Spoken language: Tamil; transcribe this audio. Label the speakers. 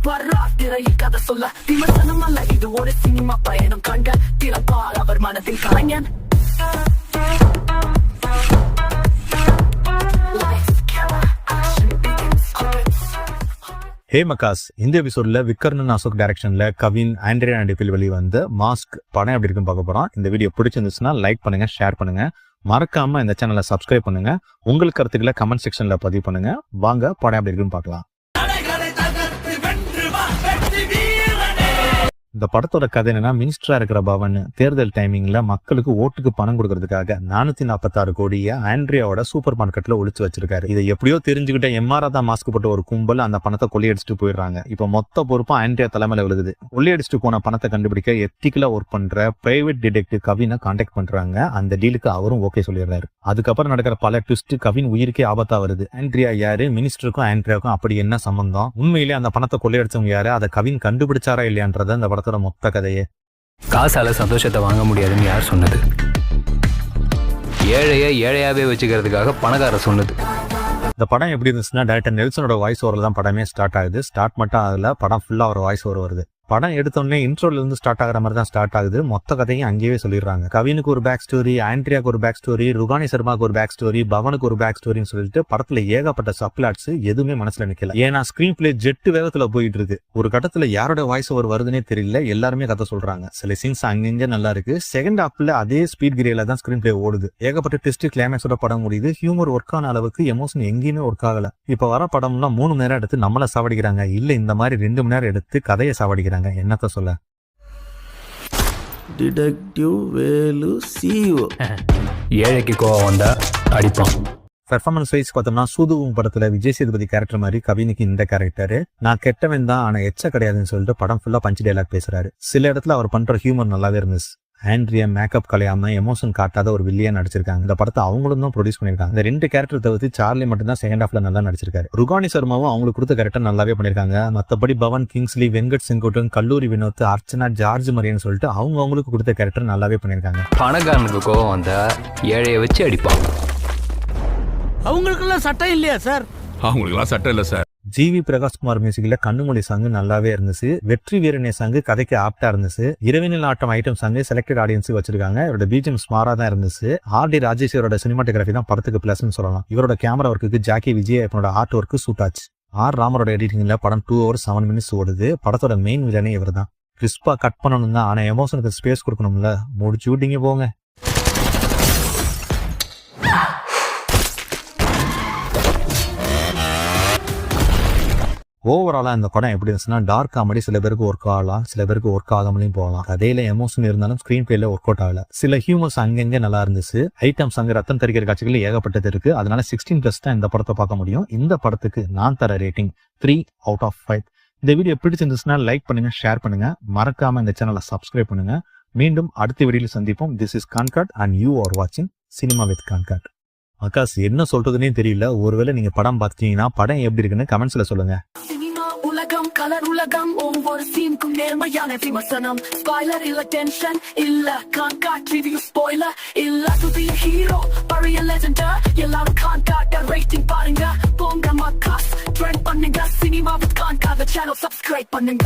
Speaker 1: வர்றா திரையில் கதை சொல்ல விமர்சனம் அல்ல இது ஒரு சினிமா பயணம் கண்க திறப்பால் அவர் மனதில் கலைஞன்.
Speaker 2: ஹே மக்காஸ், இந்த எபிசோட்ல விக்கர்ணன் அசோக் டைரக்ஷன்ல கவின் ஆண்ட்ரியா நடிப்பில் வெளிவந்த மாஸ்க் படம் எப்படி இருக்குன்னு பார்க்க போறோம். இந்த வீடியோ பிடிச்சிருந்துச்சுன்னா லைக் பண்ணுங்க, ஷேர் பண்ணுங்க, மறக்காம இந்த சேனலை சப்ஸ்கிரைப் பண்ணுங்க. உங்களுக்கு கருத்துக்களை கமெண்ட் செக்ஷன்ல பதிவு பண்ணுங்க. வாங்க படம் எப்படி இருக்குன்னு பார்க்கலாம். இந்த படத்தோட கதை என்னன்னா, மினிஸ்டரா இருக்கிற பவன் தேர்தல் டைமிங்ல மக்களுக்கு ஓட்டுக்கு பணம் கொடுக்கறதுக்காக 446 கோடியை ஆண்ட்ரியாவோட சூப்பர் மார்க்கெட்ல ஒளிச்சு வச்சிருக்காரு. இதை எப்படியோ தெரிஞ்சுக்கிட்ட எம்ஆர்ஆ தான் மாஸ்க் போட்ட ஒரு கும்பல் அந்த பணத்தை கொள்ளையடிச்சுட்டு போயிடுறாங்க. இப்ப மொத்த பொறுப்பும் ஆண்ட்ரியா தலைமையில விழுகுது. கொள்ளையடிச்சுட்டு போன பணத்தை கண்டுபிடிக்க எத்திக்கலா ஒர்க் பண்ற பிரைவேட் டிடெக்டிவ் கவினை கான்டாக்ட் பண்றாங்க. அந்த டீலுக்கு அவரும் ஓகே சொல்லிடுறாரு. அதுக்கப்புறம் நடக்கிற பல ட்விஸ்ட் கவின் உயிருக்கே ஆபத்தா வருது. ஆண்ட்ரியா யாரு, மினிஸ்டருக்கும் ஆண்ட்ரியாவுக்கும் அப்படி என்ன சம்பந்தம், உண்மையிலே அந்த பணத்தை கொள்ளையடிச்சவங்க யாரு, அதை கவின் கண்டுபிடிச்சாரா இல்லையான்றத இந்த படத்தோட மொத்த கதையே.
Speaker 3: காசால சந்தோஷத்தை வாங்க முடியாதுன்னு யார் சொன்னது? ஏழைய ஏழையாவே வச்சுக்கிறதுக்காக பணக்கார சொன்னது.
Speaker 2: இந்த படம் எப்படி இருந்துச்சுன்னா, டைரக்டர் நெல்சனோட வாய்ஸ் ஓவர்ல தான் படமே ஸ்டார்ட் ஆகுது. ஸ்டார்ட் மட்டும் அதுல படம் ஃபுல்லா ஒரு வாய்ஸ் ஓவர் வருது. படம் எடுத்தோடனே இன்ட்ரோல இருந்து ஸ்டார்ட் ஆகிற மாதிரி தான் ஸ்டார்ட் ஆகுது. மொத்த கதையும் அங்கேயே சொல்லிடுறாங்க. கவினுக்கு ஒரு பேக் ஸ்டோரி, ஆண்ட்ரியாக்கு ஒரு பேக் ஸ்டோரி, ருகானி சர்மாக்கு ஒரு பேக் ஸ்டோரி, பவனுக்கு ஒரு பேக் ஸ்டோரின்னு சொல்லிட்டு படத்துல ஏகப்பட்ட சப்ளாட்ஸ் எதுவுமே மனசுல நிக்கல. ஏன்னா ஸ்கிரீன் பிளே ஜெட்டு வேகத்துல போயிட்டு இருக்கு. ஒரு கட்டத்துல யாரோட வாய்ஸ் ஓவர் வருதுன்னே தெரியல, எல்லாருமே கதை சொல்றாங்க. சில சீன்ஸ் அங்கங்க நல்லா இருக்கு. செகண்ட் ஹாப்ல அதே ஸ்பீட் கிரேல தான் ஸ்கிரீன் பிளே ஓடுது. ஏகப்பட்ட டெஸ்ட் கிளைமேக்ஸோட படம் முடியுது. ஹியூமர் ஒர்க் ஆன அளவுக்கு எமோஷன் எங்கேயுமே ஒர்க் ஆகல. இப்ப வர படம்லாம் 3 மணி நேரம் எடுத்து நம்மள சாவடிக்கிறாங்க, இல்ல இந்த மாதிரி 2 மணி நேரம் எடுத்து கதையை சாவடிக்கிறாங்க. என்னத்த சொல்ல.
Speaker 4: டிடெக்டிவ் வேலு சிஓ
Speaker 3: ஏழைக்கு கோவம் வந்தா அடிப்பான்.
Speaker 2: பெர்ஃபார்மன்ஸ் வைஸ் பார்த்தோம்னா, சூதுவும் படத்துல விஜய் சேதுபதி கேரக்டர் மாதிரி கவினுக்கு இந்த கேரக்டர் நான் கெட்டவன் தான் ஆனா எச்ச கிடையாதுன்னு சொல்லிட்டு படம் ஃபுல்லா பஞ்ச் டைலாக் பேசுறாரு. சில இடத்துல அவர் பண்ற ஹியூமர் நல்லாவே இருந்துச்சு. ஆண்ட்ரியா மேக்கப் கலையாம எமோஷன் காட்டாத ஒரு வில்லியா நடிச்சிருக்காங்க. இந்த படத்தை அவங்களும் தான் ப்ரொடியூஸ் பண்ணிருக்காங்க. இந்த 2 கேரக்டர் தவிர்த்து சார்லி மட்டும் தான் செகண்ட் ஹாஃப்ல நல்லா நடிச்சிருக்காரு. ருகானி சர்மாவும் அவங்களுக்கு கொடுத்த கேரக்டர் நல்லாவே பண்ணிருக்காங்க. மத்தபடி பவன், கிங்ஸ்லி, வெங்கட் செங்கோட்டன், கல்லூரி வினோத், அர்ச்சனா, ஜார்ஜ் மரியன்னு சொல்லிட்டு அவங்களுக்கு கொடுத்த கேரக்டர் நல்லாவே பண்ணிருக்காங்க.
Speaker 3: பணக்காரனுக்கு கோவம் வந்தா ஏழைய வச்சு அடிப்பான்.
Speaker 4: அவங்களுக்கெல்லாம் சட்டம் இல்லையா சார்?
Speaker 5: அவங்களுக்கெல்லாம் சட்டம் இல்ல சார்.
Speaker 2: ஜிவி பிரகாஷ்குமார் மியூசிக்ல கண்ணுமொழி சாங்கு நல்லாவே இருந்துச்சு. வெற்றி வீரனே சாங்கு கதைக்கு ஆப்டா இருந்துச்சு. இரவினில் ஆட்டம் ஐட்டம் சாங்கு செலக்டட் ஆடியன்ஸ் வச்சிருக்காங்க. இவரோட பிஜிஎம் ஸ்மாரா தான் இருந்துச்சு. ஆர்டி ராஜேஸ்வரோட சினிமாட்டோகிராஃபி தான் படத்துக்கு பிளஸ்ன்னு சொல்லலாம். இவரோட கேமரா ஒர்க்குக்கு ஜாக்கி விஜயனோட ஆர்ட் ஒர்க்கு சூட் ஆச்சு. ஆர் ராமரோட எடிட்டிங்ல படம் 2 hours 7 minutes ஓடுது. படத்தோட மெயின் வில்லனே இவர் தான். கிறிஸ்பா கட் பண்ணணும் தான், ஆனா எமோஷனுக்கு ஸ்பேஸ் கொடுக்கணும்ல. முடிச்சு விட்டீங்க போங்க. ஓவராலா இந்த படம் எப்படி இருந்துச்சுன்னா, டார்க் காமெடி சில பேருக்கு ஒர்க் ஆகலாம், சில பேருக்கு ஒர்க் ஆகாமலையும் போகலாம். கதையில எமோஷன் இருந்தாலும் ஸ்கிரீன் பிளேல ஒர்க் அவுட் ஆகல. சில ஹியூமர்ஸ் அங்கங்க நல்லா இருந்துச்சு. ஐட்டம்ஸ் அங்க ரத்தம் தரிக்கிற காட்சிகள் ஏகப்பட்டது இருக்கு. அதனால 16+ தான் இந்த படத்தை பார்க்க முடியும். இந்த படத்துக்கு நான் தர ரேட்டிங் 3 out of 5. இந்த வீடியோ பிடிச்சிருந்துச்சுன்னா லைக் பண்ணுங்க, ஷேர் பண்ணுங்க, மறக்காம இந்த சேனலை சப்ஸ்கிரைப் பண்ணுங்க. மீண்டும் அடுத்த வீடியோல சந்திப்போம். திஸ் இஸ் கான்காட் அண்ட் யூ ஆர் வாட்சிங் சினிமா வித் கான்காட். அக்காஸ், என்ன சொல்றதுன்னே தெரியல. ஒருவேளை நீங்க படம் பார்த்துட்டீங்கன்னா படம் எப்படி இருக்குன்னு கமெண்ட்ஸ்ல சொல்லுங்க.
Speaker 1: உலகம் கலர் உலகம், ஒவ்வொரு சீனுக்கும் நேர்மையான விமர்சனம். ஸ்பாய்லர் இல்ல, டென்ஷன் இல்ல, கான்காட் ரிவ்யூ ஸ்பாய்லர் இல்ல. புதிய ஹீரோ, பழைய லெஜெண்டர், எல்லாரும் கான்காட் ரேட்டிங் பாருங்க. போங்க மக்காஸ், ட்ரெண்ட் பண்ணுங்க. சினிமா வித் கான்காட் சேனல் சப்ஸ்கிரைப் பண்ணுங்க.